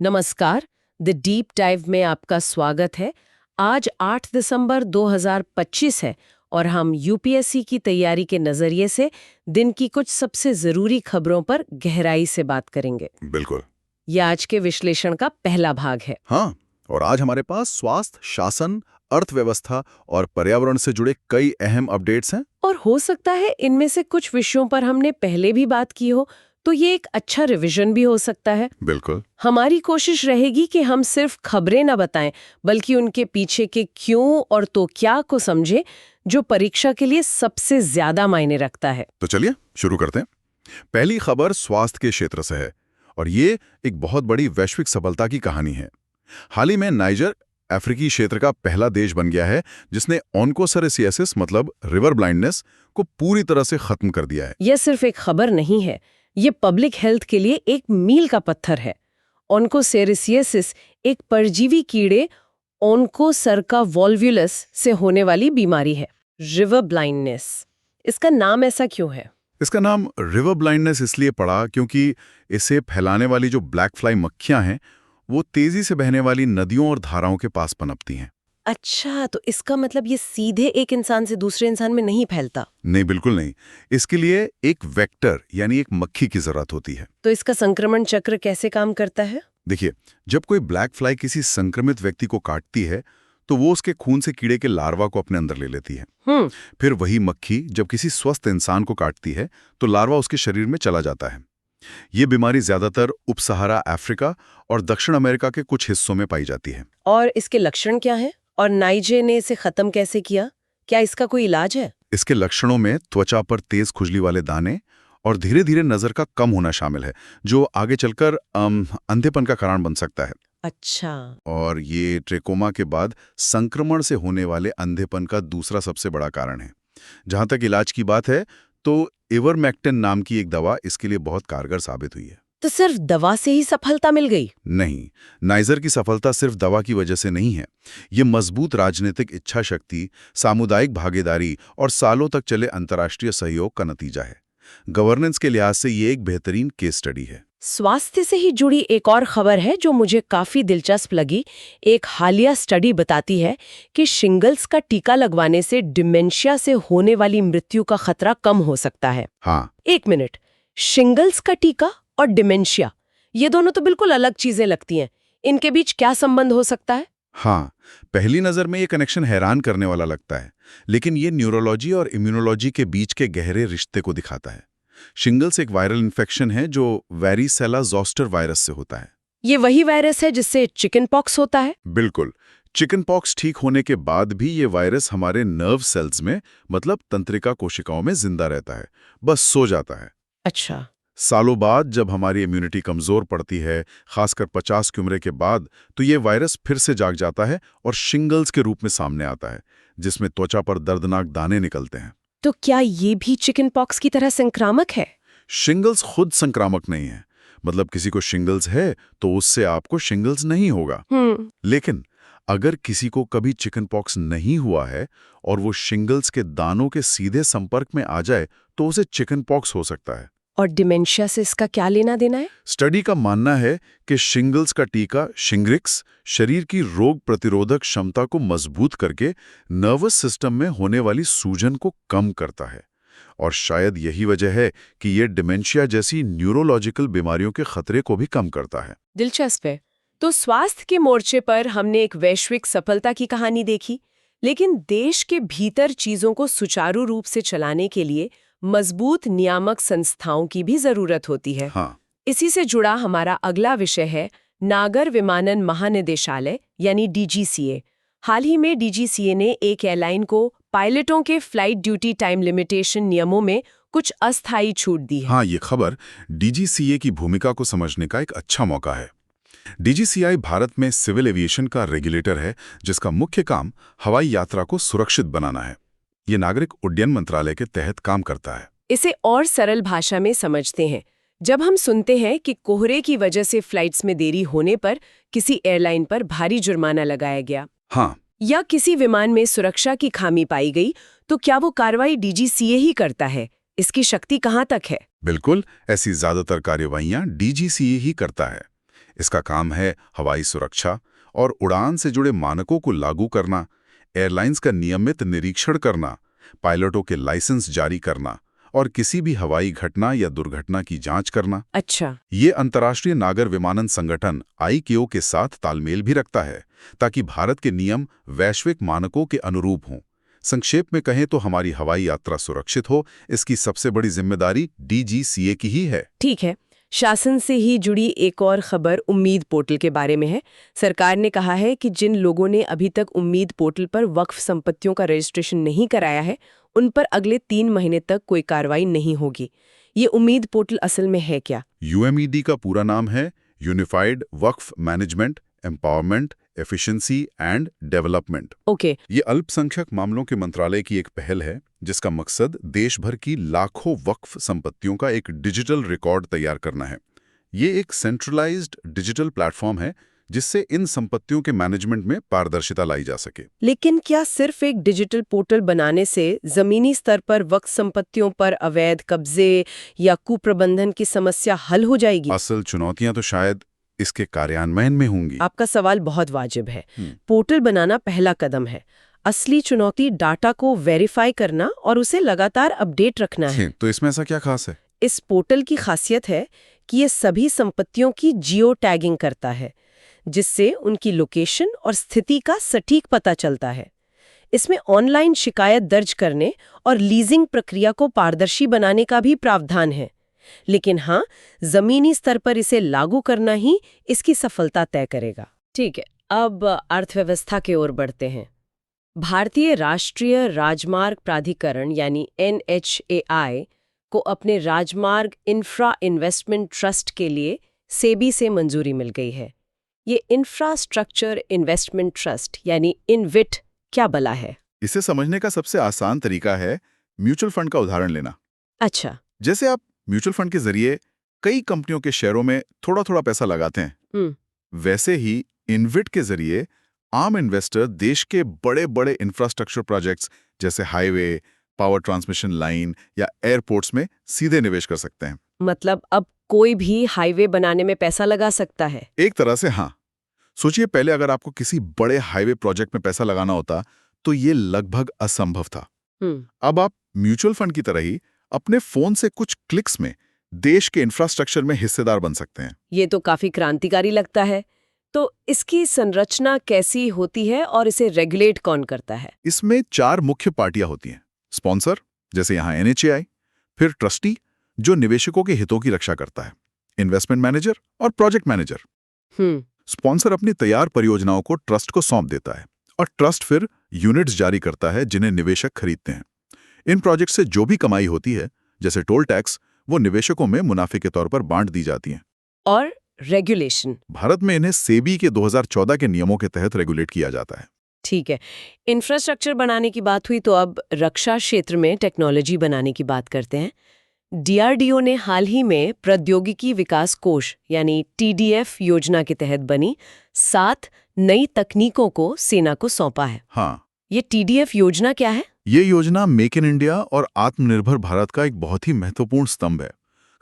नमस्कार, the deep dive में आपका स्वागत है। आज 8 दिसंबर 2025 है और हम यूपीएससी की तैयारी के नजरिए से दिन की कुछ सबसे जरूरी खबरों पर गहराई से बात करेंगे। बिल्कुल। यह आज के विश्लेषण का पहला भाग है। हाँ, और आज हमारे पास स्वास्थ्य, शासन, अर्थव्यवस्था और पर्यावरण से जुड़े कई अहम अपडेट्स हैं। और हो सकता है इनमें से कुछ विषयों पर हमने पहले भी बात की हो, तो ये एक अच्छा रिवीजन भी हो सकता है। बिल्कुल। हमारी कोशिश रहेगी कि हम सिर्फ खबरें न बताएं, बल्कि उनके पीछे के क्यों और तो क्या को समझें, जो परीक्षा के लिए सबसे ज्यादा मायने रखता है। तो चलिए शुरू करते हैं। पहली खबर स्वास्थ्य के क्षेत्र से है और ये एक बहुत बड़ी वैश्विक सफलता की कहानी है। हाल ही में नाइजर अफ्रीकी क्षेत्र का पहला देश बन गया है जिसने ऑन्कोसरेसियासिस मतलब रिवर ब्लाइंडनेस को पूरी तरह से खत्म कर दिया है। यह सिर्फ एक खबर नहीं है, ये पब्लिक हेल्थ के लिए एक मील का पत्थर है। ऑन्कोसेरेसियासिस एक परजीवी कीड़े ऑन्कोसर्का वोल्वुलस से होने वाली बीमारी है। रिवर ब्लाइंडनेस, इसका नाम ऐसा क्यों है? इसका नाम रिवर ब्लाइंडनेस इसलिए पड़ा क्योंकि इसे फैलाने वाली जो ब्लैक फ्लाई मक्खियां हैं वो तेजी से बहने वाली नदियों और धाराओं के पास पनपती हैं। अच्छा, तो इसका मतलब ये सीधे एक इंसान से दूसरे इंसान में नहीं फैलता? नहीं, बिल्कुल नहीं। इसके लिए एक वेक्टर यानी एक मक्खी की जरूरत होती है। तो इसका संक्रमण चक्र कैसे काम करता है? देखिए, जब कोई ब्लैक फ्लाई किसी संक्रमित व्यक्ति को काटती है तो वो उसके खून से कीड़े के लार्वा को अपने अंदर ले लेती है। फिर वही मक्खी जब किसी स्वस्थ इंसान को काटती है तो लार्वा उसके शरीर में चला जाता है। ये बीमारी ज्यादातर उपसहारा अफ्रीका और दक्षिण अमेरिका के कुछ हिस्सों में पाई जाती है। और इसके लक्षण क्या हैं? और नाइजे ने इसे खत्म कैसे किया? क्या इसका कोई इलाज है? इसके लक्षणों में त्वचा पर तेज खुजली वाले दाने और धीरे धीरे नजर का कम होना शामिल है, जो आगे चलकर अंधेपन का कारण बन सकता है। अच्छा। और ये ट्रेकोमा के बाद संक्रमण से होने वाले अंधेपन का दूसरा सबसे बड़ा कारण है। जहां तक इलाज की बात है तो इवरमेक्टिन नाम की एक दवा इसके लिए बहुत कारगर साबित हुई है। तो सिर्फ दवा से ही सफलता मिल गई? नहीं, नाइजर की सफलता सिर्फ दवा की वजह से नहीं है। ये मजबूत राजनीतिक इच्छा शक्ति, सामुदायिक भागीदारी और सालों तक चले अंतर्राष्ट्रीय सहयोग का नतीजा है। गवर्नेंस के लिहाज से ये एक बेहतरीन केस स्टडी है। स्वास्थ्य से ही जुड़ी एक और खबर है जो मुझे काफी दिलचस्प लगी। एक हालिया स्टडी बताती है कि शिंगल्स का टीका लगवाने से डिमेंशिया से होने वाली मृत्यु का खतरा कम हो सकता है। हाँ। एक मिनट, शिंगल्स का टीका और डिमेंशिया, ये दोनों तो बिल्कुल अलग चीजें लगती हैं। इनके बीच क्या संबंध हो सकता है? हाँ, पहली नजर में ये कनेक्शन हैरान करने वाला लगता है, लेकिन ये न्यूरोलॉजी और इम्यूनोलॉजी के बीच के गहरे रिश्ते को दिखाता है। शिंगल्स एक वायरल इन्फेक्शन है जो वेरिसेला ज़ोस्टर वायरस से होता है। ये वही वायरस है जिससे चिकन पॉक्स होता है? बिल्कुल। चिकन पॉक्स ठीक होने के बाद भी ये वायरस हमारे नर्व सेल्स में मतलब तंत्रिका कोशिकाओं में जिंदा रहता है, बस सो जाता है। अच्छा। सालों बाद जब हमारी इम्यूनिटी कमजोर पड़ती है, खासकर 50 की उम्र के बाद, तो ये वायरस फिर से जाग जाता है और शिंगल्स के रूप में सामने आता है, जिसमें त्वचा पर दर्दनाक दाने निकलते हैं। तो क्या ये भी चिकन पॉक्स की तरह संक्रामक है? शिंगल्स खुद संक्रामक नहीं है, मतलब किसी को शिंगल्स है तो उससे आपको शिंगल्स नहीं होगा। लेकिन अगर किसी को कभी चिकन पॉक्स नहीं हुआ है और वो शिंगल्स के दानों के सीधे संपर्क में आ जाए तो उसे चिकन पॉक्स हो सकता है। और डिमेंशिया से इसका क्या लेना देना है? स्टडी का मानना है कि शिंगल्स का टीका शिंग्रिक्स शरीर की रोग प्रतिरोधक क्षमता को मजबूत करके नर्वस सिस्टम में होने वाली सूजन को कम करता है, और शायद यही वजह है कि ये डिमेंशिया जैसी न्यूरोलॉजिकल बीमारियों के खतरे को भी कम करता है। दिलचस्प है। तो स्वास्थ्य के मोर्चे पर हमने एक वैश्विक सफलता की कहानी देखी, लेकिन देश के भीतर चीजों को सुचारू रूप से चलाने के लिए मजबूत नियामक संस्थाओं की भी जरूरत होती है। हाँ। इसी से जुड़ा हमारा अगला विषय है नागर विमानन महानिदेशालय यानी डीजीसीए। हाल ही में डीजीसीए ने एक एयरलाइन को पायलटों के फ्लाइट ड्यूटी टाइम लिमिटेशन नियमों में कुछ अस्थायी छूट दी है। हाँ, ये खबर डीजीसीए की भूमिका को समझने का एक अच्छा मौका है। डीजीसीए भारत में सिविल एविएशन का रेगुलेटर है जिसका मुख्य काम हवाई यात्रा को सुरक्षित बनाना है। ये नागरिक उड्डयन मंत्रालय के तहत काम करता है। इसे और सरल भाषा में समझते हैं। जब हम सुनते हैं कि कोहरे की वजह से फ्लाइट्स में देरी होने पर किसी एयरलाइन पर भारी जुर्माना लगाया गया, हाँ, या किसी विमान में सुरक्षा की खामी पाई गई, तो क्या वो कार्रवाई डीजीसीए ही करता है? इसकी शक्ति कहाँ तक है? बिल्कुल, ऐसी ज्यादातर कार्यवाहियां डीजीसीए ही करता है। इसका काम है हवाई सुरक्षा और उड़ान से जुड़े मानकों को लागू करना, एयरलाइंस का नियमित निरीक्षण करना, पायलटों के लाइसेंस जारी करना और किसी भी हवाई घटना या दुर्घटना की जांच करना। अच्छा। ये अंतर्राष्ट्रीय नागर विमानन संगठन ICAO के साथ तालमेल भी रखता है ताकि भारत के नियम वैश्विक मानकों के अनुरूप हों। संक्षेप में कहें तो हमारी हवाई यात्रा सुरक्षित हो, इसकी सबसे बड़ी जिम्मेदारी DGCA की ही है। ठीक है। शासन से ही जुड़ी एक और खबर उम्मीद पोर्टल के बारे में है। सरकार ने कहा है कि जिन लोगों ने अभी तक उम्मीद पोर्टल पर वक्फ संपत्तियों का रजिस्ट्रेशन नहीं कराया है, उन पर अगले 3 महीने तक कोई कार्रवाई नहीं होगी। ये उम्मीद पोर्टल असल में है क्या? UMED का पूरा नाम है unified Waqf management, empowerment, efficiency and development. Okay. ये अल्पसंख्यक मामलों के मंत्रालय की एक पहल है जिसका मकसद देश भर की लाखों वक्फ संपत्तियों का एक डिजिटल रिकॉर्ड तैयार करना है। ये एक सेंट्रलाइज्ड डिजिटल प्लेटफॉर्म है जिससे इन संपत्तियों के मैनेजमेंट में पारदर्शिता लाई जा सके। लेकिन क्या सिर्फ एक डिजिटल पोर्टल बनाने से जमीनी स्तर पर वक्फ संपत्तियों पर अवैध कब्जे या कुप्रबंधन की समस्या हल हो जाएगी? असल चुनौतियां तो शायद इसके कार्यान्वयन में होंगी। आपका सवाल बहुत वाजिब है। पोर्टल बनाना पहला कदम है। असली चुनौती डाटा को वेरीफाई करना और उसे लगातार अपडेट रखना है। तो इसमें ऐसा क्या खास है? इस पोर्टल की खासियत है कि ये सभी संपत्तियों की जियो टैगिंग करता है, जिससे उनकी लोकेशन और स्थिति का सटीक पता चलता है। इसमें ऑनलाइन शिकायत दर्ज करने और लीजिंग प्रक्रिया को पारदर्शी बनाने का भी प्रावधान है। लेकिन हाँ, जमीनी स्तर पर इसे लागू करना ही इसकी सफलता तय करेगा। ठीक है, अब अर्थव्यवस्था की ओर बढ़ते हैं। भारतीय राष्ट्रीय राजमार्ग प्राधिकरण यानी NHAI को अपने राजमार्ग इंफ्रा इन्वेस्टमेंट ट्रस्ट के लिए सेबी से मंजूरी मिल गई है। ये इंफ्रास्ट्रक्चर इन्वेस्टमेंट ट्रस्ट यानी इनविट क्या भला है? इसे समझने का सबसे आसान तरीका है म्यूचुअल फंड का उदाहरण लेना। अच्छा। जैसे आप म्यूचुअल फंड के जरिए कई कंपनियों के शेयरों में थोड़ा थोड़ा पैसा लगाते हैं, वैसे ही इनविट के जरिए आम इन्वेस्टर देश के बड़े बड़े इंफ्रास्ट्रक्चर प्रोजेक्ट्स जैसे हाईवे, पावर ट्रांसमिशन लाइन या एयरपोर्ट्स में सीधे निवेश कर सकते हैं। मतलब अब कोई भी हाईवे बनाने में पैसा लगा सकता है? एक तरह से हाँ। सोचिए, पहले अगर आपको किसी बड़े हाईवे प्रोजेक्ट में पैसा लगाना होता तो ये लगभग असंभव था। अब आप म्यूचुअल फंड की तरह ही अपने फोन से कुछ क्लिक्स में देश के इंफ्रास्ट्रक्चर में हिस्सेदार बन सकते हैं। ये तो काफी क्रांतिकारी लगता है। तो इसकी संरचना कैसी होती है और इसे रेगुलेट कौन करता है? इसमें 4 मुख्य पार्टियां होती हैं। स्पॉन्सर, जैसे यहाँ NHAI, फिर ट्रस्टी जो निवेशकों के हितों की रक्षा करता है, इन्वेस्टमेंट मैनेजर और प्रोजेक्ट मैनेजर। स्पॉन्सर अपनी तैयार परियोजनाओं को ट्रस्ट को सौंप देता है और ट्रस्ट फिर यूनिट्स जारी करता है जिन्हें निवेशक खरीदते हैं। इन प्रोजेक्ट से जो भी कमाई होती है, जैसे टोल टैक्स, वो निवेशकों में मुनाफे के तौर पर बांट दी जाती हैं। और रेगुलेशन? भारत में इन्हें सेबी के 2014 के नियमों के तहत रेगुलेट किया जाता है। ठीक है, इंफ्रास्ट्रक्चर बनाने की बात हुई तो अब रक्षा क्षेत्र में टेक्नोलॉजी बनाने की बात करते हैं। DRDO ने हाल ही में प्रौद्योगिकी विकास कोष यानी TDF योजना के तहत बनी 7 नई तकनीकों को सेना को सौंपा है। हाँ, ये TDF योजना क्या है? ये योजना मेक इन इंडिया और आत्मनिर्भर भारत का एक बहुत ही महत्वपूर्ण स्तंभ है,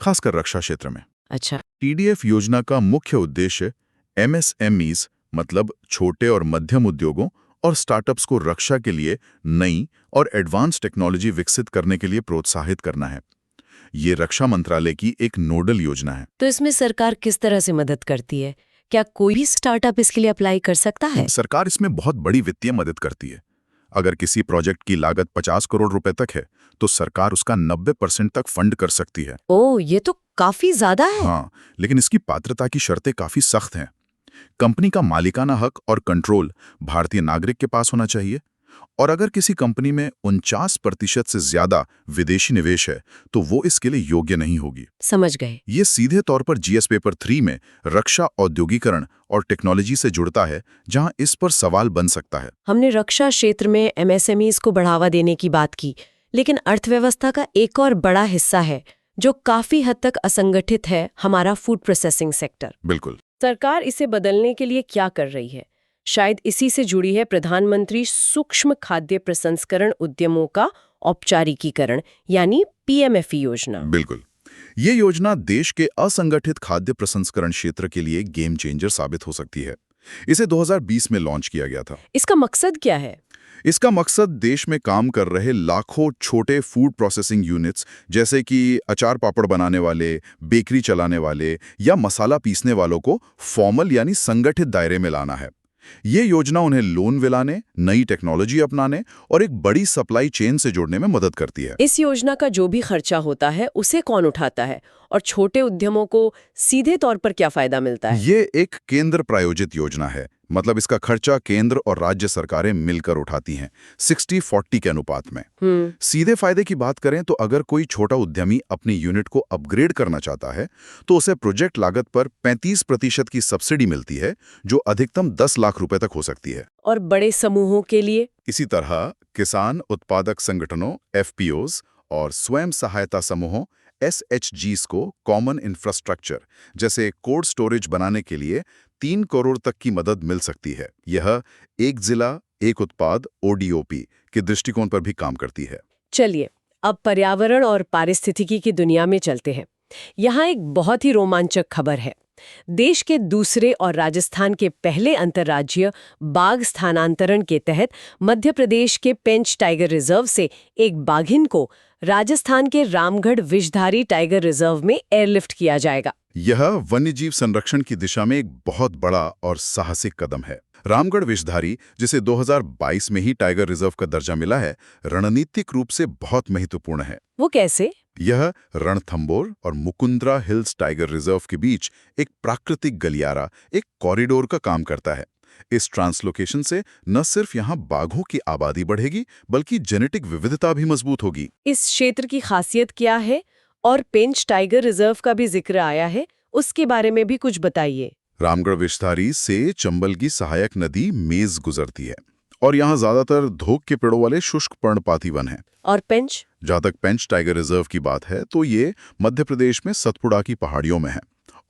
खासकर रक्षा क्षेत्र में। अच्छा। TDF योजना का मुख्य उद्देश्य MSMEs मतलब छोटे और मध्यम उद्योगों और स्टार्टअप्स को रक्षा के लिए नई और एडवांस टेक्नोलॉजी विकसित करने के लिए प्रोत्साहित करना है। ये रक्षा मंत्रालय की एक नोडल योजना है। तो इसमें सरकार किस तरह से मदद करती है? क्या कोई भी स्टार्टअप इसके लिए अप्लाई कर सकता है? सरकार इसमें बहुत बड़ी वित्तीय मदद करती है। अगर किसी प्रोजेक्ट की लागत 50 करोड़ रुपए तक है, तो सरकार उसका 90% तक फंड कर सकती है। ओह, ये तो काफी ज्यादा है। हाँ, लेकिन इसकी पात्रता की शर्तें काफी सख्त हैं। कंपनी का मालिकाना हक और कंट्रोल भारतीय नागरिक के पास होना चाहिए, और अगर किसी कंपनी में 49% से ज्यादा विदेशी निवेश है, तो वो इसके लिए योग्य नहीं होगी। समझ गए। ये सीधे तौर पर GS पेपर 3 में रक्षा औद्योगिकरण और टेक्नोलॉजी से जुड़ता है, जहां इस पर सवाल बन सकता है। हमने रक्षा क्षेत्र में MSMEs को बढ़ावा देने की बात की, लेकिन अर्थव्यवस्था का एक और बड़ा हिस्सा है जो काफी हद तक असंगठित है, हमारा फूड प्रोसेसिंग सेक्टर। बिल्कुल। सरकार इसे बदलने के लिए क्या कर रही है? शायद इसी से जुड़ी है प्रधानमंत्री सूक्ष्म खाद्य प्रसंस्करण उद्यमों का औपचारिकीकरण यानी PMFE योजना। बिल्कुल। ये योजना देश के असंगठित खाद्य प्रसंस्करण क्षेत्र के लिए गेम चेंजर साबित हो सकती है। इसे 2020 में लॉन्च किया गया था। इसका मकसद क्या है? इसका मकसद देश में काम कर रहे लाखों छोटे फूड प्रोसेसिंग यूनिट्स, जैसे कि अचार पापड़ बनाने वाले, बेकरी चलाने वाले या मसाला पीसने वालों को फॉर्मल यानी संगठित दायरे में लाना है। ये योजना उन्हें लोन दिलाने, नई टेक्नोलॉजी अपनाने और एक बड़ी सप्लाई चेन से जोड़ने में मदद करती है। इस योजना का जो भी खर्चा होता है उसे कौन उठाता है और छोटे उद्यमों को सीधे तौर पर क्या फायदा मिलता है? ये एक केंद्र प्रायोजित योजना है, मतलब इसका खर्चा केंद्र और राज्य सरकारें मिलकर उठाती हैं 60-40 के अनुपात में। सीधे फायदे की बात करें तो अगर कोई छोटा उद्यमी अपनी यूनिट को अपग्रेड करना चाहता है तो उसे प्रोजेक्ट लागत पर 35% की सब्सिडी मिलती है, जो अधिकतम 10 लाख रुपए तक हो सकती है। और बड़े समूहों के लिए? इसी तरह किसान उत्पादक संगठनों FPOs और स्वयं सहायता समूहों SHGs को कॉमन इंफ्रास्ट्रक्चर जैसे कोल्ड स्टोरेज बनाने के लिए 3 करोड़ तक की मदद मिल सकती है। यह एक जिला एक उत्पाद ODOP के दृष्टिकोण पर भी काम करती है। चलिए अब पर्यावरण और पारिस्थितिकी की दुनिया में चलते हैं। यहाँ एक बहुत ही रोमांचक खबर है। देश के दूसरे और राजस्थान के पहले अंतर्राज्यीय बाघ स्थानांतरण के तहत मध्य प्रदेश के पेंच टाइगर रिजर्व से एक बाघिन को राजस्थान के रामगढ़ विषधारी टाइगर रिजर्व में एयरलिफ्ट किया जाएगा। यह वन्यजीव संरक्षण की दिशा में एक बहुत बड़ा और साहसिक कदम है। रामगढ़ विषधारी, जिसे 2022 में ही टाइगर रिजर्व का दर्जा मिला है, रणनीतिक रूप से बहुत महत्वपूर्ण है। वो कैसे? यह रणथंबोर और मुकुंद्रा हिल्स टाइगर रिजर्व के बीच एक प्राकृतिक गलियारा, एक कॉरिडोर का काम करता है। इस ट्रांसलोकेशन से न सिर्फ यहाँ बाघों की आबादी बढ़ेगी, बल्कि जेनेटिक विविधता भी मजबूत होगी। इस क्षेत्र की खासियत क्या है? और पेंच टाइगर रिजर्व का भी जिक्र आया है, उसके बारे में भी कुछ बताइए। रामगढ़ विषधारी से चंबल की सहायक नदी मेज गुजरती है और यहाँ ज्यादातर धोक के पेड़ों वाले शुष्क पर्णपाती वन हैं। और पेंच? जहाँ तक पेंच टाइगर रिजर्व की बात है तो ये मध्य प्रदेश में सतपुड़ा की पहाड़ियों में है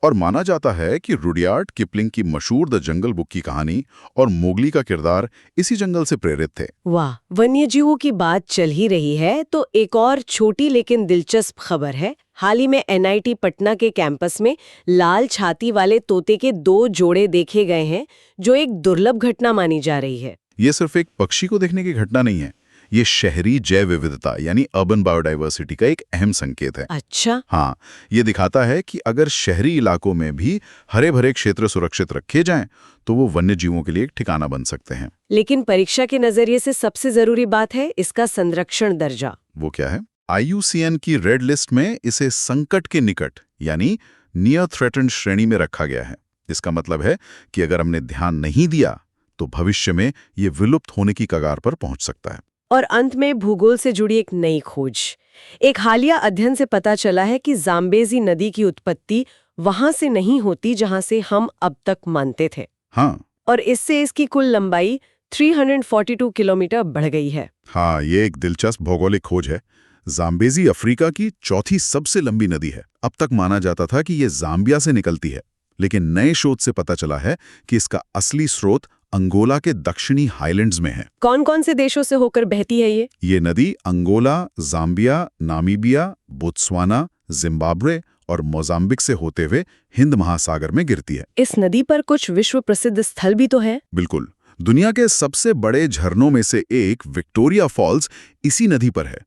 और माना जाता है कि रुडयार्ड किपलिंग की मशहूर द जंगल बुक की कहानी और मोगली का किरदार इसी जंगल से प्रेरित थे। वाह, वन्यजीवों की बात चल ही रही है तो एक और छोटी लेकिन दिलचस्प खबर है। हाल ही में NIT पटना के कैंपस में लाल छाती वाले तोते के 2 जोड़े देखे गए हैं, जो एक दुर्लभ घटना मानी जा रही है। ये सिर्फ एक पक्षी को देखने की घटना नहीं है, ये शहरी जैव विविधता यानी अर्बन बायोडाइवर्सिटी का एक अहम संकेत है। अच्छा। हाँ, ये दिखाता है कि अगर शहरी इलाकों में भी हरे भरे क्षेत्र सुरक्षित रखे जाएं, तो वो वन्य जीवों के लिए एक ठिकाना बन सकते हैं। लेकिन परीक्षा के नजरिए से सबसे जरूरी बात है इसका संरक्षण दर्जा। वो क्या है? IUCN की रेड लिस्ट में इसे संकट के निकट यानी नियर थ्रेटेंड श्रेणी में रखा गया है। इसका मतलब है कि अगर हमने ध्यान नहीं दिया तो भविष्य में ये विलुप्त होने की कगार पर पहुंच सकता है। और अंत में भूगोल से जुड़ी एक नई खोज। एक हालिया अध्ययन से पता चला है कि जाम्बेजी नदी की उत्पत्ति वहां से नहीं होती जहां से हम अब तक मानते थे। हाँ। और इससे इसकी कुल लंबाई 342 किलोमीटर बढ़ गई है। हाँ, ये एक दिलचस्प भौगोलिक खोज है। जाम्बेजी अफ्रीका की चौथी सबसे लंबी नदी है। अब तक माना जाता था कि ये जाम्बिया से निकलती है, लेकिन नए शोध से पता चला है कि इसका असली स्रोत अंगोला के दक्षिणी हाईलैंड्स में है। कौन कौन से देशों से होकर बहती है ये नदी Angola, Zambia, Namibia, Botswana, Zimbabwe और मोजाम्बिक से होते हुए हिंद महासागर में गिरती है। इस नदी पर कुछ विश्व प्रसिद्ध स्थल भी तो है। बिल्कुल। दुनिया के सबसे बड़े झरनों में से एक विक्टोरिया फॉल्स इसी नदी पर है।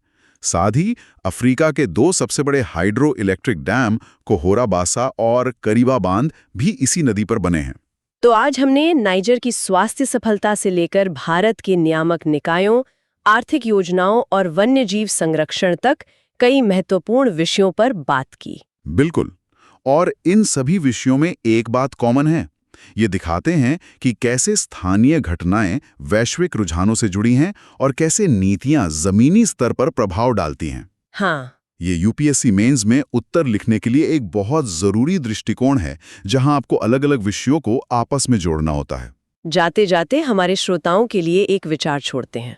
साथ ही अफ्रीका के 2 सबसे बड़े हाइड्रो इलेक्ट्रिक डैम कोहोरा बासा और करीबा बांध भी इसी नदी पर बने हैं। तो आज हमने नाइजर की स्वास्थ्य सफलता से लेकर भारत के नियामक निकायों, आर्थिक योजनाओं और वन्यजीव संरक्षण तक कई महत्वपूर्ण विषयों पर बात की। बिल्कुल। और इन सभी विषयों में एक बात कॉमन है। ये दिखाते हैं कि कैसे स्थानीय घटनाएं वैश्विक रुझानों से जुड़ी हैं और कैसे नीतियां जमीनी स्तर पर प्रभाव डालती हैं। हाँ। ये UPSC मेंस में उत्तर लिखने के लिए एक बहुत जरूरी दृष्टिकोण है, जहां आपको अलग-अलग विषयों को आपस में जोड़ना होता है। जाते जाते हमारे श्रोताओं के लिए एक विचार छोड़ते हैं।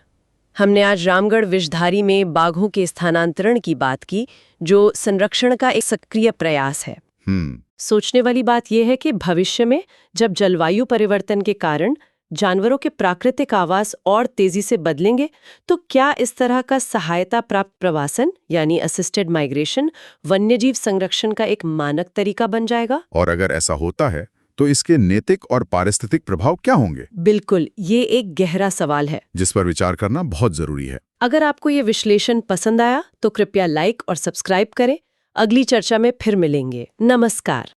हमने आज रामगढ़ विषधारी में बाघों के स्थानांतरण की बात की, जो संरक्षण का एक सक्रिय प्रयास है। सोचने वाली बात यह है कि भविष्य में जब जलवायु परिवर्तन के कारण जानवरों के प्राकृतिक आवास और तेजी से बदलेंगे, तो क्या इस तरह का सहायता प्राप्त प्रवासन यानी असिस्टेड माइग्रेशन वन्यजीव संरक्षण का एक मानक तरीका बन जाएगा? और अगर ऐसा होता है तो इसके नैतिक और पारिस्थितिक प्रभाव क्या होंगे? बिल्कुल, ये एक गहरा सवाल है जिस पर विचार करना बहुत जरूरी है। अगर आपको ये विश्लेषण पसंद आया तो कृपया लाइक और सब्सक्राइब करें। अगली चर्चा में फिर मिलेंगे। नमस्कार।